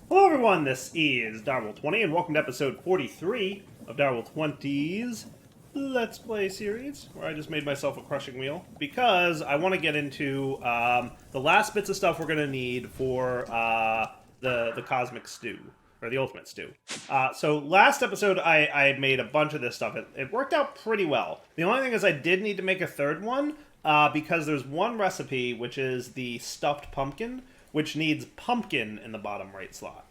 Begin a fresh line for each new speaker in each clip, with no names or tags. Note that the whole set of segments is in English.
Hello everyone, this is Darwell20 and welcome to episode 43 of Darwell20's Let's Play series, where I just made myself a crushing wheel because I want to get into the last bits of stuff we're going to need for the Cosmic Stew, or the Ultimate Stew. So last episode I made a bunch of this stuff. It worked out pretty well. The only thing is I did need to make a third one because there's one recipe, which is the stuffed pumpkin, which needs pumpkin in the bottom right slot.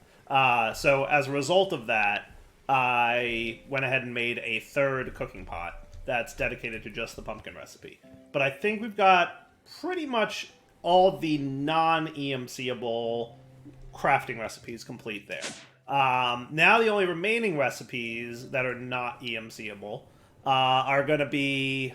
So as a result of that, I went ahead and made a third cooking pot that's dedicated to just the pumpkin recipe. But I think we've got pretty much all the non-EMCable crafting recipes complete there. Now the only remaining recipes that are not EMCable are going to be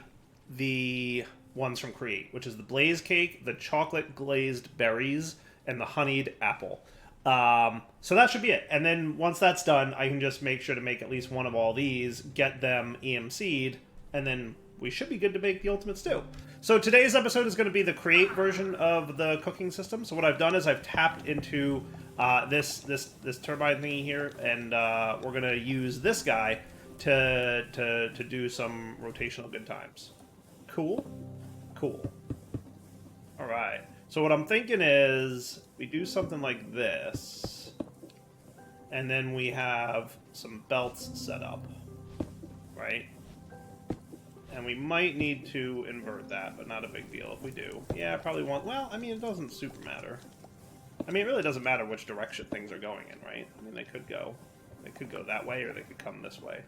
the ones from Create, which is the blaze cake, the chocolate glazed berries, and the honeyed apple. So that should be it. And then once that's done, I can just make sure to make at least one of all these, get them EMC'd, and then we should be good to make the ultimate stew. So today's episode is going to be the Create version of the cooking system. So what I've done is I've tapped into this turbine thingy here, and we're going to use this guy to do some rotational good times. Cool? Cool. All right. So what I'm thinking is we do something like this, and then we have some belts set up, right? And we might need to invert that, but not a big deal if we do. Yeah, I probably won't. Well, I mean, it doesn't super matter. I mean, it really doesn't matter which direction things are going in, right? I mean, they could go that way, or they could come this way.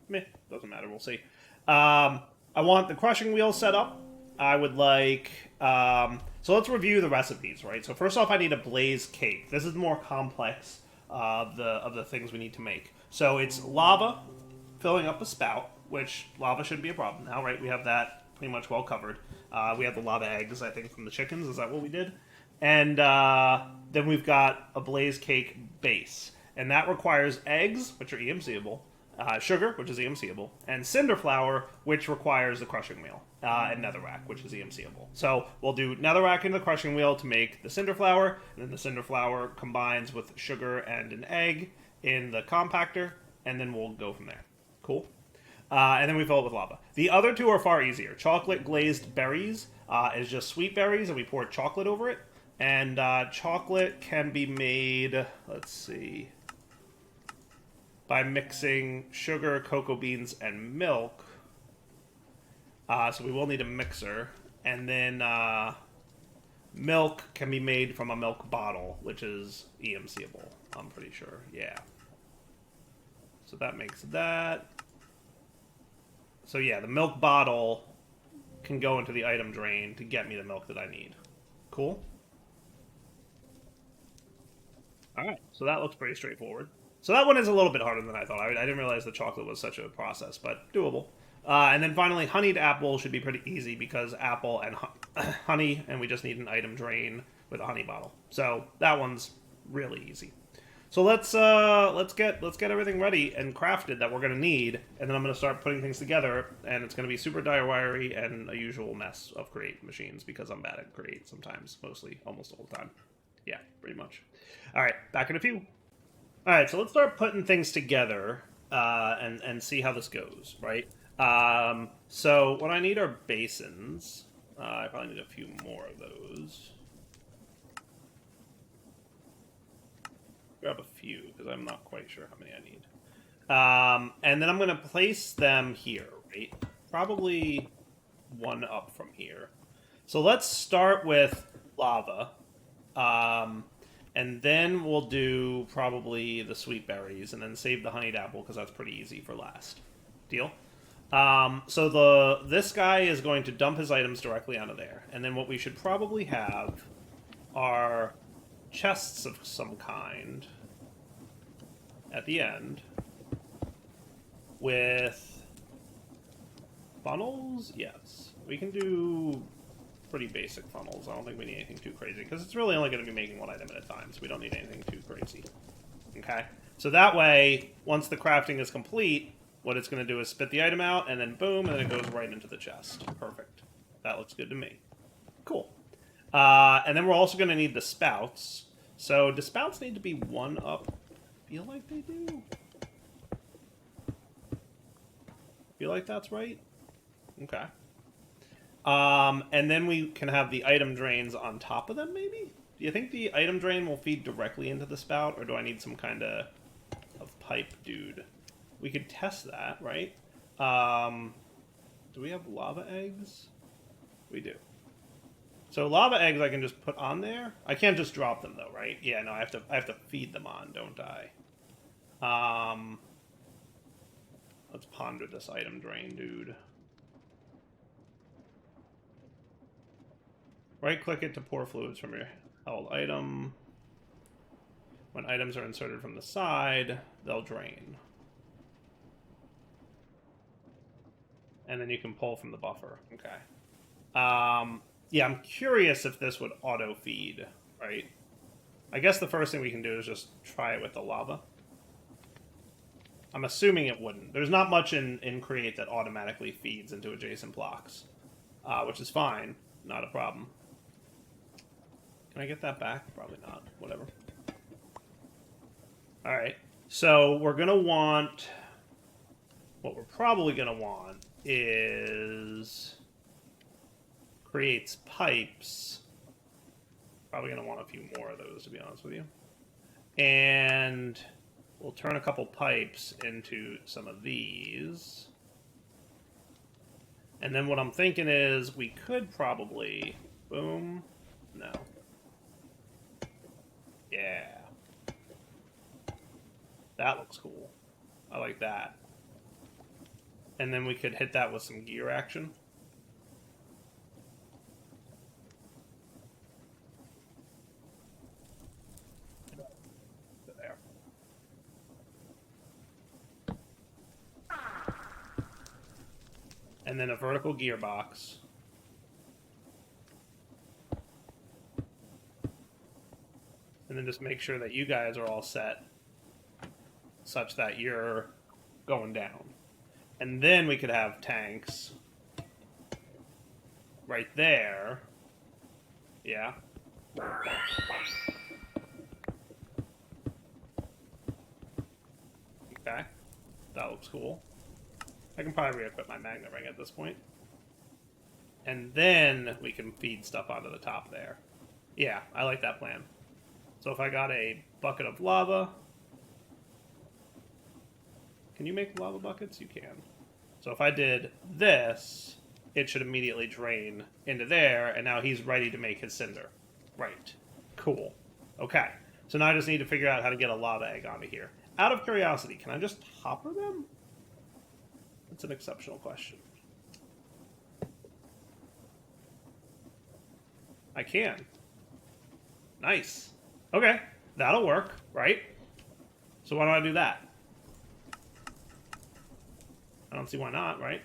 Meh, doesn't matter. We'll see. I want the crushing wheel set up. I would like... so let's review the recipes, right? So first off, I need a blaze cake. This is the more complex of the things we need to make. So it's lava filling up a spout, which lava shouldn't be a problem now, right? We have that pretty much well covered. We have the lava eggs, I think, from the chickens. Is that what we did? And then we've got a blaze cake base. And that requires eggs, which are EMCable, sugar, which is EMCable, and cinder flour, which requires the crushing wheel, and netherrack, which is EMCable. So we'll do netherrack into the crushing wheel to make the cinder flour, and then the cinder flour combines with sugar and an egg in the compactor, and then we'll go from there. Cool? And then we fill it with lava. The other two are far easier. Chocolate glazed berries is just sweet berries, and we pour chocolate over it. And chocolate can be made, let's see, by mixing sugar, cocoa beans, and milk. So we will need a mixer. And then milk can be made from a milk bottle, which is EMCable, I'm pretty sure. Yeah. So that makes that. So yeah, the milk bottle can go into the item drain to get me the milk that I need. Cool? Alright, so that looks pretty straightforward. So that one is a little bit harder than I thought. I didn't realize the chocolate was such a process, but doable. And then finally, honeyed apple should be pretty easy because apple and honey, and we just need an item drain with a honey bottle. So that one's really easy. So let's get everything ready and crafted that we're gonna need, and then I'm gonna start putting things together, and it's gonna be super dire-wiry and a usual mess of Create machines because I'm bad at Create sometimes, mostly, almost all the time. Yeah, pretty much. All right, back in a few. All right, so let's start putting things together and see how this goes, right? So what I need are basins. I probably need a few more of those. Grab a few, because I'm not quite sure how many I need. And then I'm going to place them here, right? Probably one up from here. So let's start with lava. And then we'll do probably the sweet berries, and then save the honeyed apple, because that's pretty easy for last. Deal? So this guy is going to dump his items directly onto there. And then what we should probably have are chests of some kind at the end with funnels. Yes, we can do pretty basic funnels. I don't think we need anything too crazy because it's really only going to be making one item at a time, so we don't need anything too crazy. Okay, so that way once the crafting is complete, what it's going to do is spit the item out, and then boom, and then it goes right into the chest. Perfect. That looks good to me. Cool. And then we're also going to need the spouts. So spouts need to be 1 up. Feel like they do. Feel like that's right. Okay. And then we can have the item drains on top of them, maybe? Do you think the item drain will feed directly into the spout, or do I need some kind of pipe dude? We could test that, right? Do we have lava eggs? We do. So lava eggs I can just put on there. I can't just drop them though, right? Yeah, no, I have to feed them on, don't I? Let's ponder this item drain, dude. Right-click it to pour fluids from your held item. When items are inserted from the side, they'll drain. And then you can pull from the buffer. Okay. Yeah, I'm curious if this would auto-feed, right? I guess the first thing we can do is just try it with the lava. I'm assuming it wouldn't. There's not much in Create that automatically feeds into adjacent blocks, which is fine. Not a problem. Can I get that back? Probably not. Whatever. Alright. So we're going to want... What we're probably going to want is... Creates pipes. Probably going to want a few more of those, to be honest with you. And we'll turn a couple pipes into some of these. And then what I'm thinking is we could probably... Boom. No. Yeah. That looks cool. I like that. And then we could hit that with some gear action. There. And then a vertical gearbox. And then just make sure that you guys are all set such that you're going down. And then we could have tanks right there. Yeah. Okay. That looks cool. I can probably re-equip my magnet ring at this point. And then we can feed stuff onto the top there. Yeah, I like that plan. So if I got a bucket of lava... Can you make lava buckets? You can. So if I did this, it should immediately drain into there, and now he's ready to make his cinder. Right. Cool. Okay. So now I just need to figure out how to get a lava egg onto here. Out of curiosity, can I just hopper them? That's an exceptional question. I can. Nice. Okay, that'll work, right? So why don't I do that? I don't see why not, right?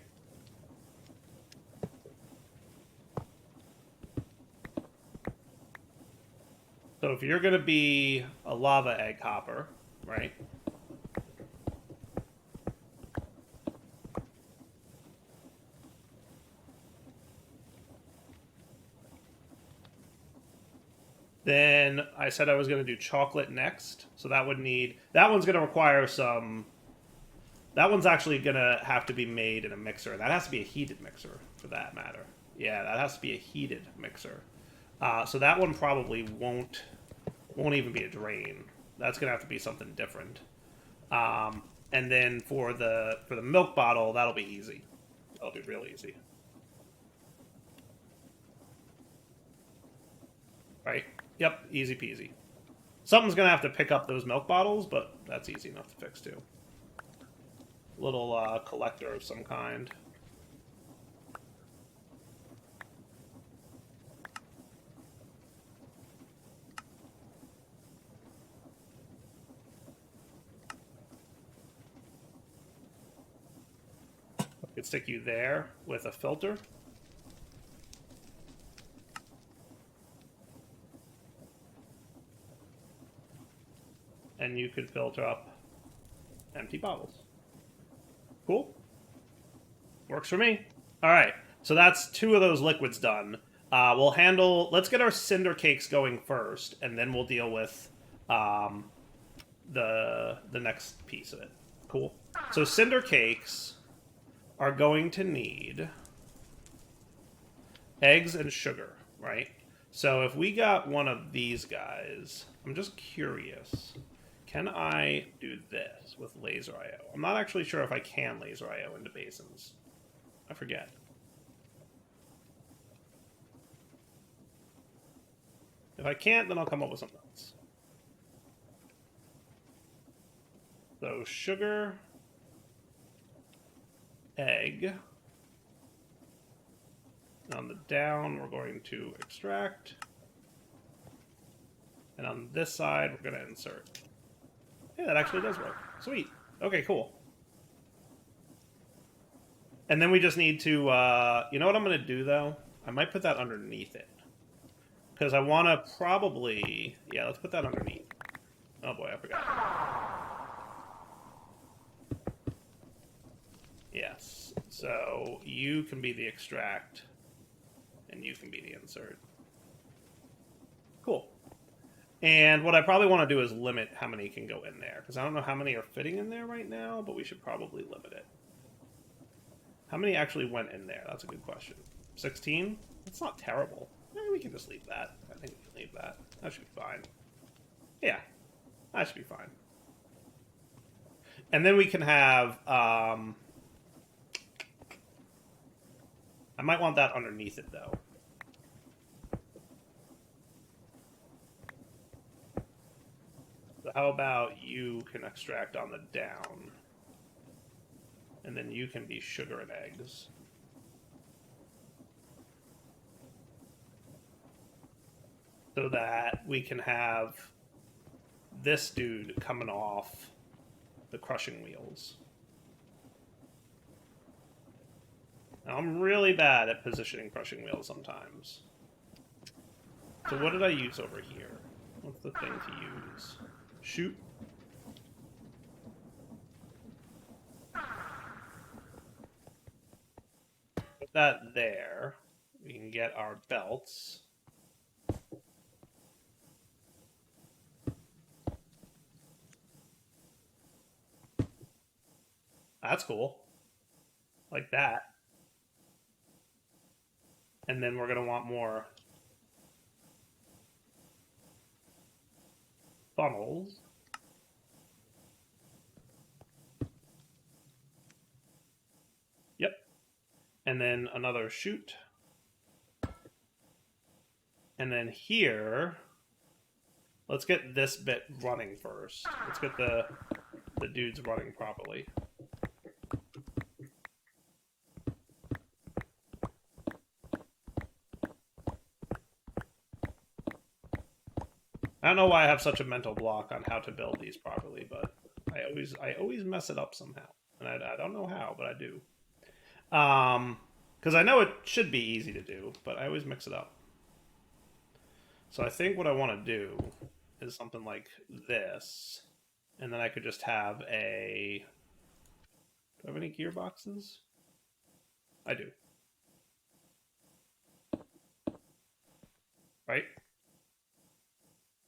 So if you're going to be a lava egg hopper, right? Then I said I was going to do chocolate next. So that would need... That one's going to require some... That one's actually going to have to be made in a mixer. That has to be a heated mixer, for that matter. Yeah, that has to be a heated mixer. So that one probably won't even be a drain. That's going to have to be something different. And then for the milk bottle, that'll be easy. That'll be real easy. Right? Yep, easy peasy. Something's going to have to pick up those milk bottles, but that's easy enough to fix too. Little collector of some kind. I could stick you there with a filter. And you could filter up empty bottles. Cool. Works for me. All right. So that's 2 of those liquids done. We'll handle... Let's get our cinder cakes going first, and then we'll deal with the next piece of it. Cool. So cinder cakes are going to need eggs and sugar, right? So if we got one of these guys, I'm just curious. Can I do this with laser IO? I'm not actually sure if I can laser IO into basins. I forget. If I can't, then I'll come up with something else. So sugar, egg. On the down, we're going to extract. And on this side, we're going to insert. Yeah, that actually does work. Sweet. Okay, cool. And then we just need to, you know what I'm going to do, though? I might put that underneath it. Because I want to probably... Yeah, let's put that underneath. Oh boy, I forgot. Yes. So you can be the extract. And you can be the insert. Cool. And what I probably want to do is limit how many can go in there. Because I don't know how many are fitting in there right now, but we should probably limit it. How many actually went in there? That's a good question. 16? That's not terrible. We can just leave that. I think we can leave that. That should be fine. Yeah. That should be fine. And then we can have... I might want that underneath it, though. So how about you can extract on the down? And then you can be sugar and eggs. So that we can have this dude coming off the crushing wheels. Now, I'm really bad at positioning crushing wheels sometimes. So what did I use over here? What's the thing to use? Shoot. Put that there. We can get our belts. That's cool. Like that. And then we're going to want more funnels. Yep. And then another chute. And then here, let's get this bit running first. Let's get the dudes running properly. I don't know why I have such a mental block on how to build these properly, but I always mess it up somehow, and I don't know how, but I do. Because I know it should be easy to do, but I always mix it up. So I think what I want to do is something like this, and then I could just have a... Do I have any gearboxes? I do. Right?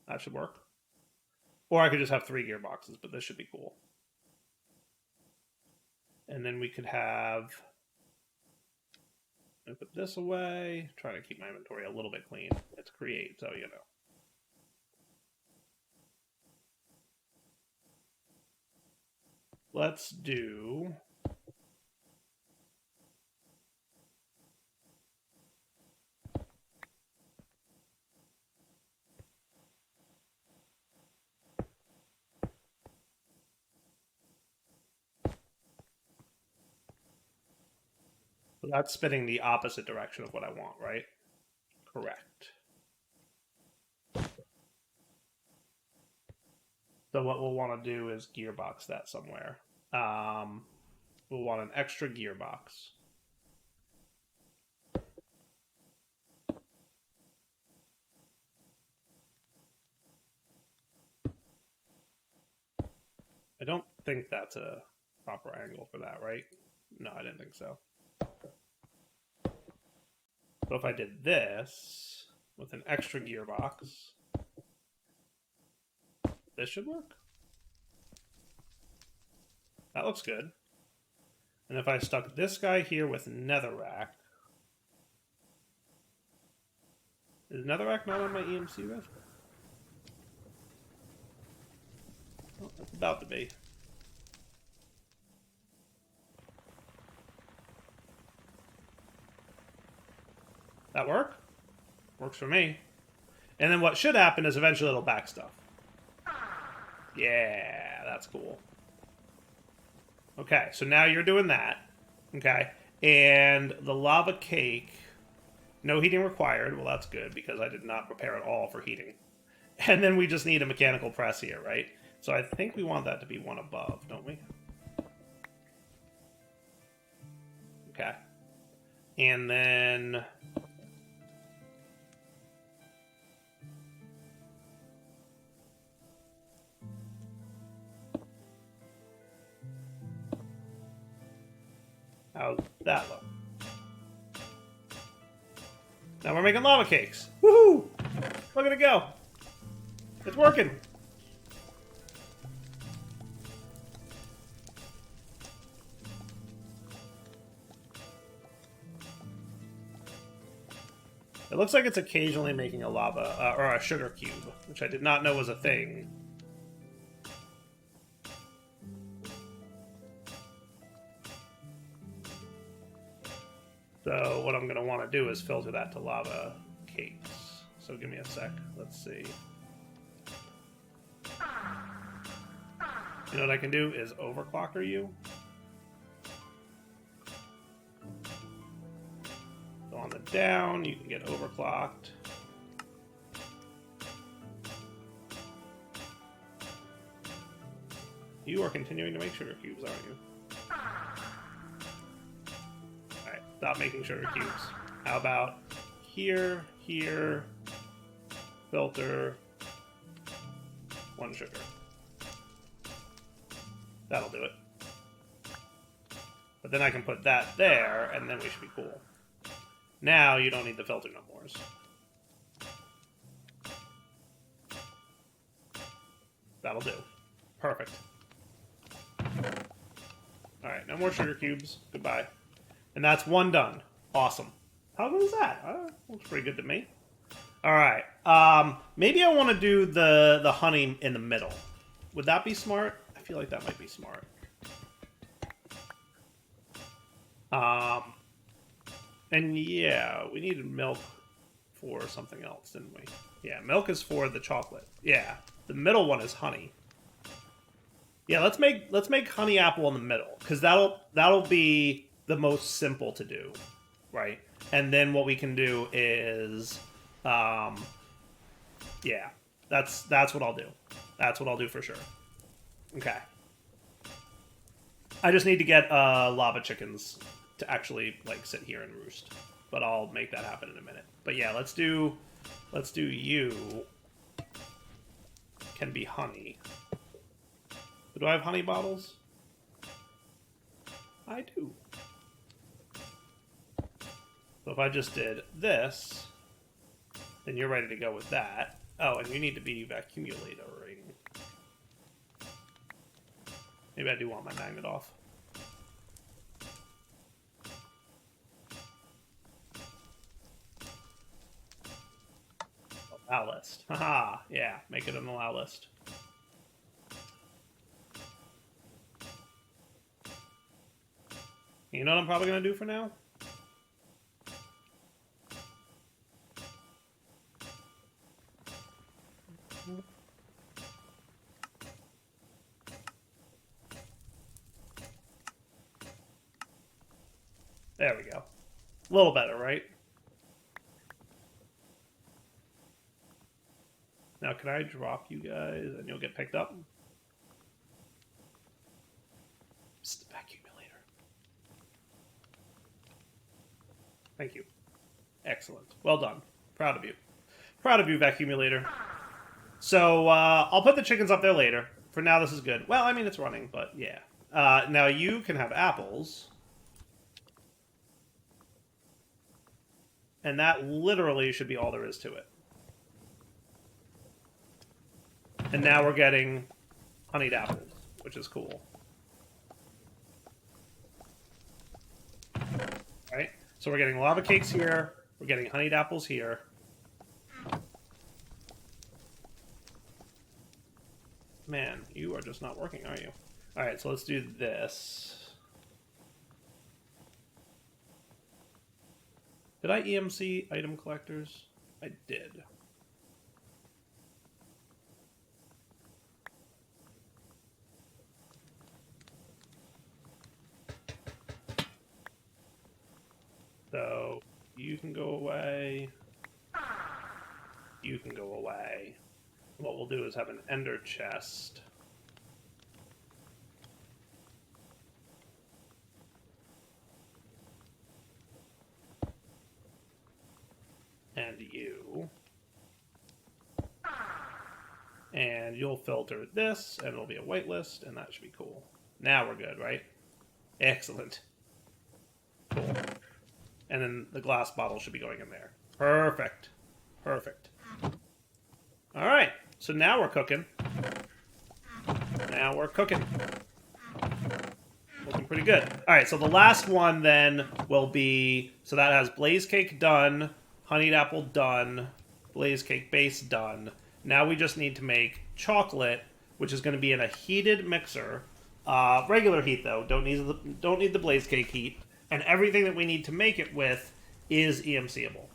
That should work. Or I could just have 3 gearboxes, but this should be cool. And then we could have... I put this away. Trying to keep my inventory a little bit clean. It's create, so you know. Let's do... So that's spinning the opposite direction of what I want, right? Correct. So what we'll want to do is gearbox that somewhere. We'll want an extra gearbox. I don't think that's a proper angle for that, right? No, I didn't think so. But if I did this with an extra gearbox, this should work. That looks good. And if I stuck this guy here with netherrack, is netherrack not on my EMC rift? Oh, it's about to be. That work? Works for me. And then what should happen is eventually it'll back stuff. Yeah, that's cool. Okay, so now you're doing that. Okay, and the lava cake, no heating required. Well, that's good because I did not prepare at all for heating. And then we just need a mechanical press here, right? So I think we want that to be one above, don't we? Okay. And then... how's that look? Now we're making lava cakes. Woohoo! Look at it go. It's working. It looks like it's occasionally making a lava, or a sugar cube, which I did not know was a thing. So what I'm going to want to do is filter that to lava cakes. So give me a sec. Let's see. You know what I can do is overclocker you. So on the down, you can get overclocked. You are continuing to make sugar cubes, aren't you? Alright, stop making sugar cubes. How about here, here, filter, 1 sugar. That'll do it. But then I can put that there, and then we should be cool. Now you don't need the filter no more. That'll do. Perfect. Alright, no more sugar cubes. Goodbye. And that's 1 done. Awesome. How good is that? Looks pretty good to me. Alright. Maybe I want to do the honey in the middle. Would that be smart? I feel like that might be smart. And yeah, we needed milk for something else, didn't we? Yeah, milk is for the chocolate. Yeah, the middle one is honey. Yeah, let's make honey apple in the middle, because that'll be the most simple to do, right? And then what we can do is, yeah, that's what I'll do. That's what I'll do for sure. Okay. I just need to get lava chickens to actually like sit here and roost, but I'll make that happen in a minute. But yeah, let's do you can be honey. Do I have honey bottles? I do. So if I just did this, then you're ready to go with that. Oh, and you need to be vacuumulating. Maybe I do want my magnet off. Allow list. Haha, yeah, make it an allow list. You know what I'm probably going to do for now? There we go. A little better, right? Now, can I drop you guys and you'll get picked up? Psst, accumulator. Thank you. Excellent. Well done. Proud of you. Proud of you, Vacuumulator. So, I'll put the chickens up there later. For now, this is good. Well, I mean, it's running, but yeah. Now, you can have apples. And that literally should be all there is to it. And now we're getting honeyed apples, which is cool. Right? So we're getting lava cakes here. We're getting honeyed apples here. Man, you are just not working, are you? All right, so let's do this. Did I EMC item collectors? I did. So you can go away. You can go away. What we'll do is have an ender chest. And you. And you'll filter this, and it'll be a whitelist, and that should be cool. Now we're good, right? Excellent. Cool. And then the glass bottle should be going in there. Perfect. Perfect. All right. So now we're cooking. Now we're cooking. Looking pretty good. All right. So the last one then will be... So that has blaze cake done, honeyed apple done, blaze cake base done. Now we just need to make chocolate, which is going to be in a heated mixer. Regular heat, though. Don't need the blaze cake heat. And everything that we need to make it with is EMCable.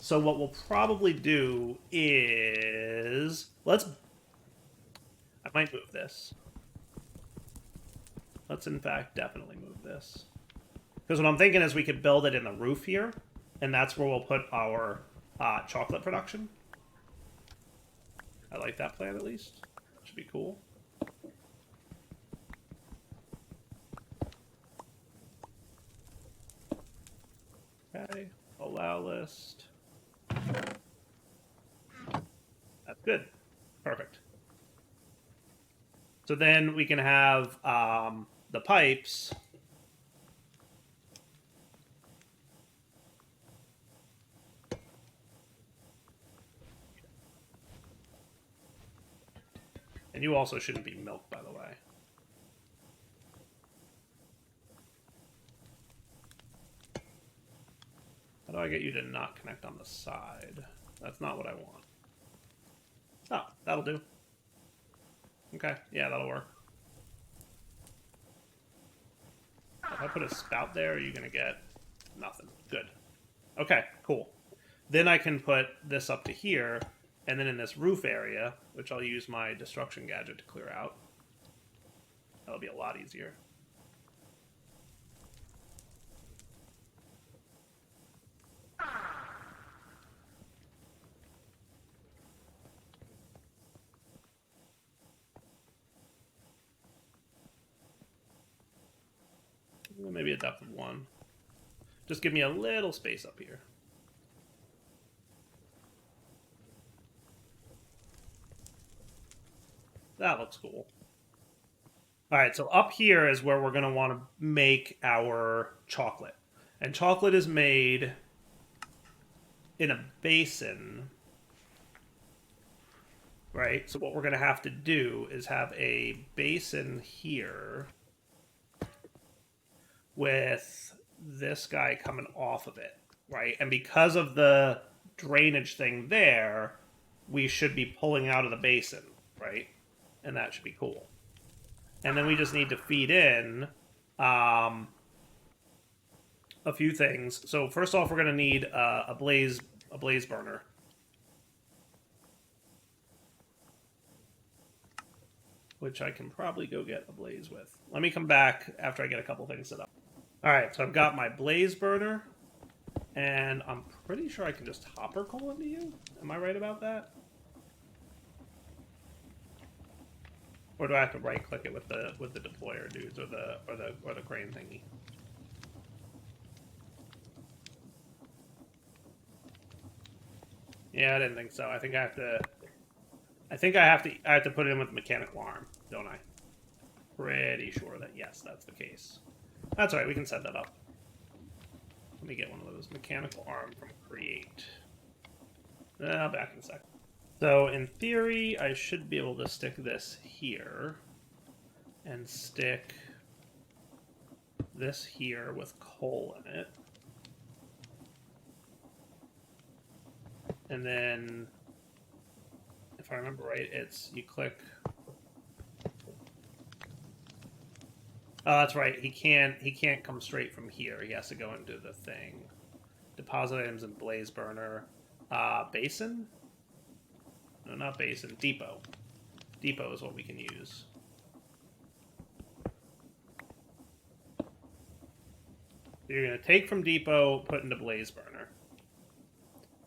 So what we'll probably do is... I might move this. Let's, in fact, definitely move this. Because what I'm thinking is we could build it in the roof here, and that's where we'll put our chocolate production. I like that plan, at least. Should be cool. Okay, allow list. That's good. Perfect. So then we can have the pipes. And you also shouldn't be milk, by the way. How do I get you to not connect on the side? That's not what I want. Oh, that'll do. Okay, yeah, that'll work. If I put a spout there, are you going to get nothing? Good. Okay, cool. Then I can put this up to here, and then in this roof area, which I'll use my destruction gadget to clear out. That'll be a lot easier. Maybe a depth of 1. Just give me a little space up here. That looks cool. All right, so up here is where we're going to want to make our chocolate. And chocolate is made in a basin, right? So what we're going to have to do is have a basin here with this guy coming off of it, right? And because of the drainage thing there, we should be pulling out of the basin, right? And that should be cool. And then we just need to feed in a few things. So first off, we're going to need a blaze burner. Which I can probably go get a blaze with. Let me come back after I get a couple things set up. All right, so I've got my blaze burner, and I'm pretty sure I can just hopper coal into you. Am I right about that? Or do I have to right click it with the deployer dudes or the crane thingy? Yeah, I didn't think so. I think I have to put it in with the mechanical arm, don't I? Pretty sure that yes, that's the case. That's all right. We can set that up. Let me get one of those mechanical arm from Create. Back in a sec. So in theory, I should be able to stick this here and stick this here with coal in it. And then, if I remember right, it's you click. Oh, that's right. He can't come straight from here. He has to go into the thing. Deposit items in Blaze Burner. Basin? No, not basin. Depot. Depot is what we can use. You're going to take from Depot, put into Blaze Burner.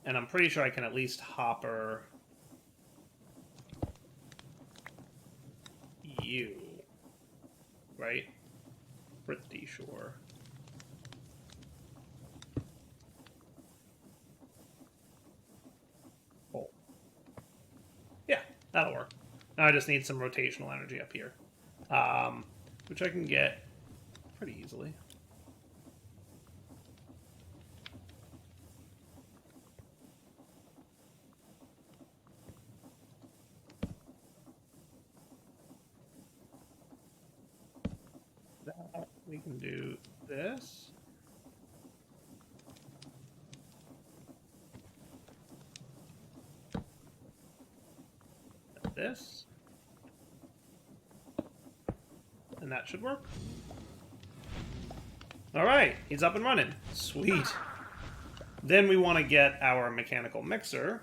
And I'm pretty sure I can at least hopper you. Right? Pretty sure. Oh. Yeah, that'll work. Now I just need some rotational energy up here. Which I can get pretty easily. We can do this. And this. And that should work. Alright, he's up and running. Sweet. Then we want to get our mechanical mixer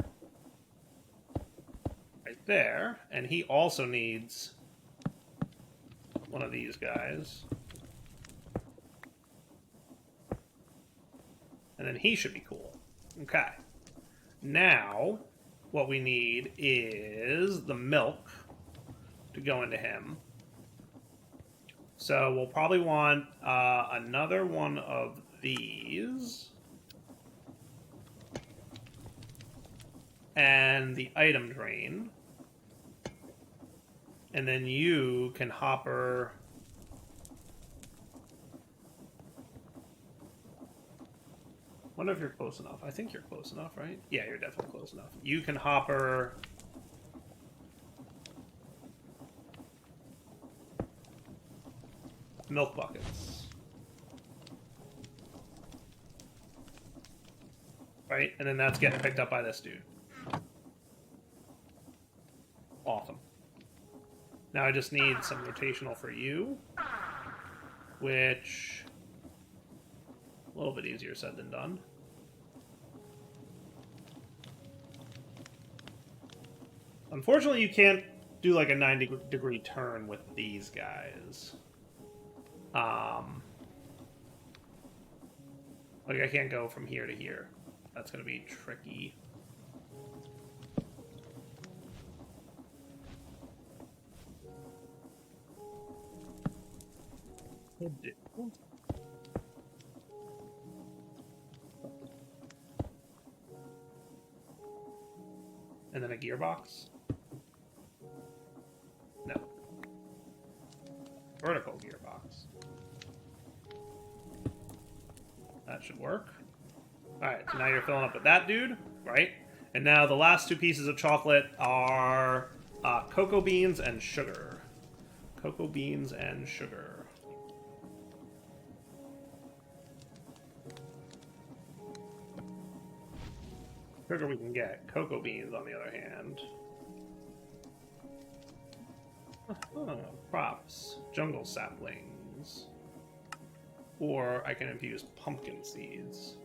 right there. And he also needs one of these guys. And then he should be cool. Okay. Now, what we need is the milk to go into him. So we'll probably want another one of these. And the item drain. And then you can hopper... I wonder if you're close enough. I think you're close enough, right? Yeah, you're definitely close enough. You can hopper... milk buckets. Right? And then that's getting picked up by this dude. Awesome. Now I just need some rotational for you. Which... a little bit easier said than done. Unfortunately, you can't do like a 90-degree turn with these guys. Like I can't go from here to here. That's going to be tricky. Could do. And then a gearbox? No. Vertical gearbox. That should work. Alright, so now you're filling up with that dude, right? And now the last two pieces of chocolate are cocoa beans and sugar. Cocoa beans and sugar. Sugar we can get. Cocoa beans, on the other hand. Props. Jungle saplings. Or I can infuse pumpkin seeds.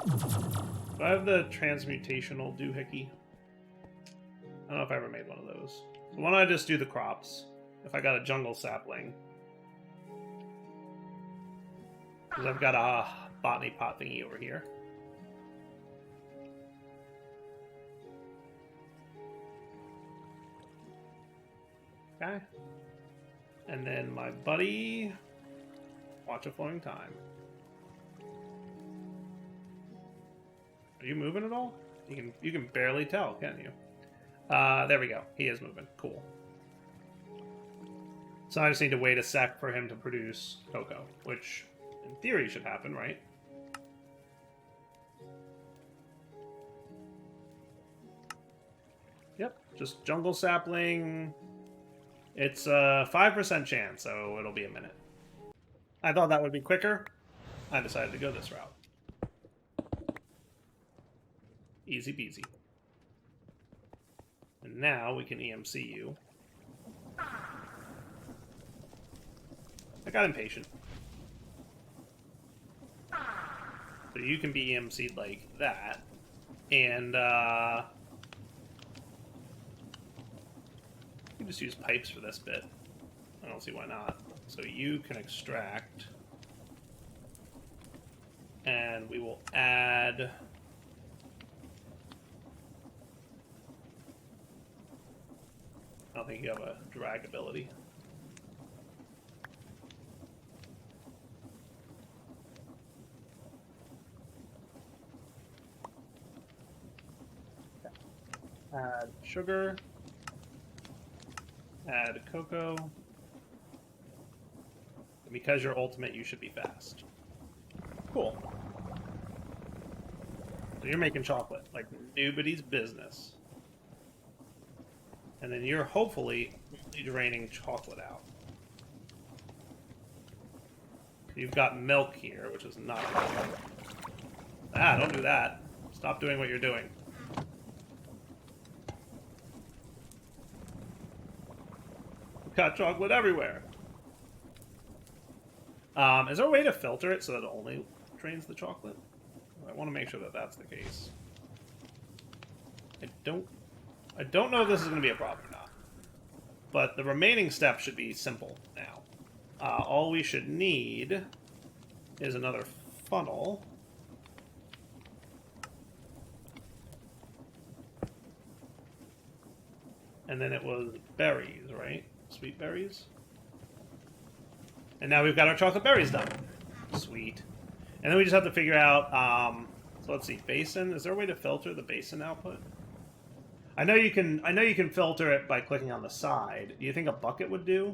Do I have the transmutational doohickey? I don't know if I ever made one of those. So why don't I just do the crops? If I got a jungle sapling. Because I've got a botany pot thingy over here. Okay. And then my buddy... watch a flowing time. Are you moving at all? You can barely tell, can't you? There we go. He is moving. Cool. So I just need to wait a sec for him to produce cocoa, which in theory, should happen, right? Yep, just jungle sapling. It's a 5% chance, so it'll be a minute. I thought that would be quicker. I decided to go this route. Easy peasy. And now we can EMC you. I got impatient. So you can be EMC'd like that. And, you can just use pipes for this bit. I don't see why not. So you can extract. And we will add... I don't think you have a drag ability. Add sugar. Add cocoa. And because you're ultimate, you should be fast. Cool. So you're making chocolate like nobody's business. And then you're hopefully draining chocolate out. You've got milk here, which is not good. Ah, don't do that. Stop doing what you're doing. We've got chocolate everywhere. Is there a way to filter it so that it only drains the chocolate? I want to make sure that that's the case. I don't know if this is going to be a problem or not. But the remaining steps should be simple now. All we should need is another funnel. And then it was berries, right? Sweet berries? And now we've got our chocolate berries done. Sweet. And then we just have to figure out, so let's see, basin. Is there a way to filter the basin output? I know you can filter it by clicking on the side. Do you think a bucket would do?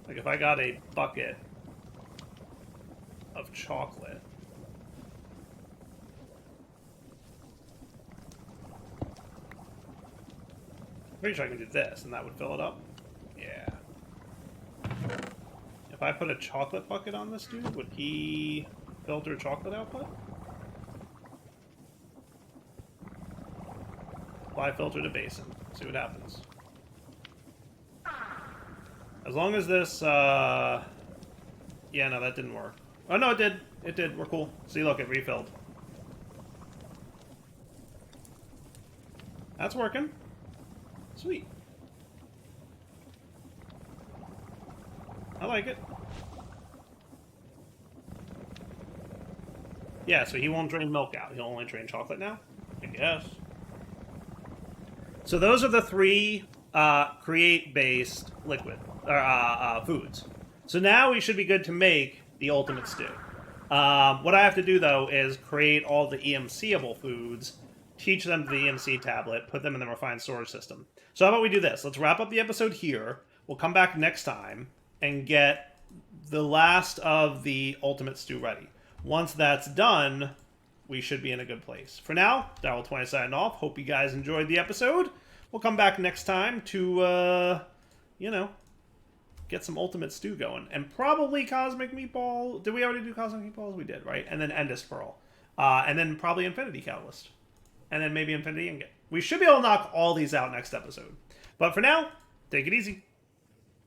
Like if I got a bucket of chocolate. I'm pretty sure I can do this and that would fill it up. Yeah. If I put a chocolate bucket on this dude, would he filter chocolate output? Apply filter to basin. See what happens. As long as this, yeah, no, that didn't work. Oh, no, it did. It did. We're cool. See, look, it refilled. That's working. Sweet. I like it. Yeah, so he won't drain milk out. He'll only drain chocolate now? I guess. So those are the three create-based liquid foods. So now we should be good to make the ultimate stew. What I have to do, though, is create all the EMC-able foods, teach them to the EMC tablet, put them in the refined storage system. So how about we do this? Let's wrap up the episode here. We'll come back next time and get the last of the ultimate stew ready. Once that's done, we should be in a good place. For now, Darryl20 signing off. Hope you guys enjoyed the episode. We'll come back next time to, you know, get some ultimate stew going. And probably Cosmic Meatball. Did we already do Cosmic Meatballs? We did, right? And then Endless Pearl. And then probably Infinity Catalyst. And then maybe Infinity Ingot. We should be able to knock all these out next episode. But for now, take it easy.